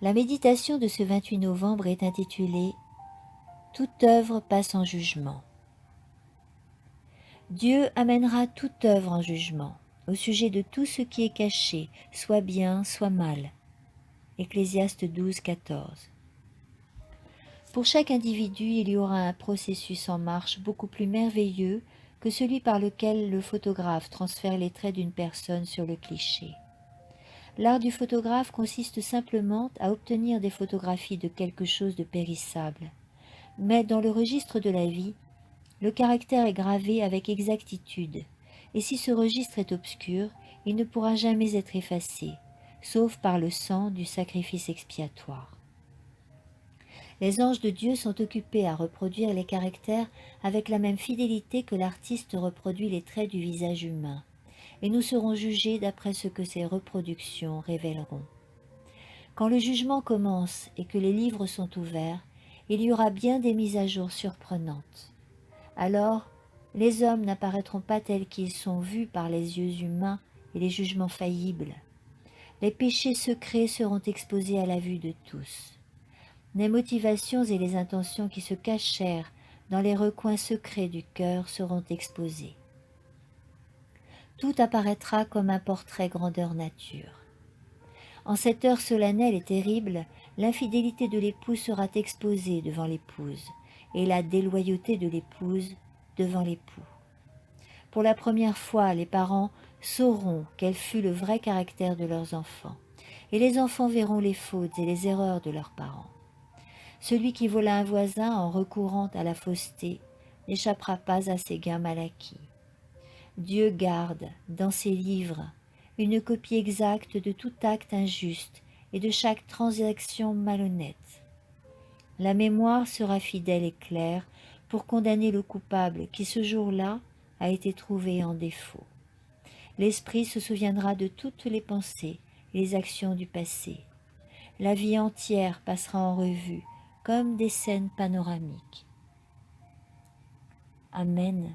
La méditation de ce 28 novembre est intitulée « Toute œuvre passe en jugement ». Dieu amènera toute œuvre en jugement, au sujet de tout ce qui est caché, soit bien, soit mal. Ecclésiaste 12, 14. Pour chaque individu, il y aura un processus en marche beaucoup plus merveilleux que celui par lequel le photographe transfère les traits d'une personne sur le cliché. L'art du photographe consiste simplement à obtenir des photographies de quelque chose de périssable. Mais dans le registre de la vie, le caractère est gravé avec exactitude, et si ce registre est obscur, il ne pourra jamais être effacé, sauf par le sang du sacrifice expiatoire. Les anges de Dieu sont occupés à reproduire les caractères avec la même fidélité que l'artiste reproduit les traits du visage humain, et nous serons jugés d'après ce que ces reproductions révéleront. Quand le jugement commence et que les livres sont ouverts, il y aura bien des mises à jour surprenantes. Alors, les hommes n'apparaîtront pas tels qu'ils sont vus par les yeux humains et les jugements faillibles. Les péchés secrets seront exposés à la vue de tous. Les motivations et les intentions qui se cachèrent dans les recoins secrets du cœur seront exposées. Tout apparaîtra comme un portrait grandeur nature. En cette heure solennelle et terrible, l'infidélité de l'époux sera exposée devant l'épouse, et la déloyauté de l'épouse devant l'époux. Pour la première fois, les parents sauront quel fut le vrai caractère de leurs enfants, et les enfants verront les fautes et les erreurs de leurs parents. Celui qui vola un voisin en recourant à la fausseté n'échappera pas à ses gains mal acquis. Dieu garde, dans ses livres, une copie exacte de tout acte injuste et de chaque transaction malhonnête. La mémoire sera fidèle et claire pour condamner le coupable qui ce jour-là a été trouvé en défaut. L'esprit se souviendra de toutes les pensées et les actions du passé. La vie entière passera en revue comme des scènes panoramiques. Amen.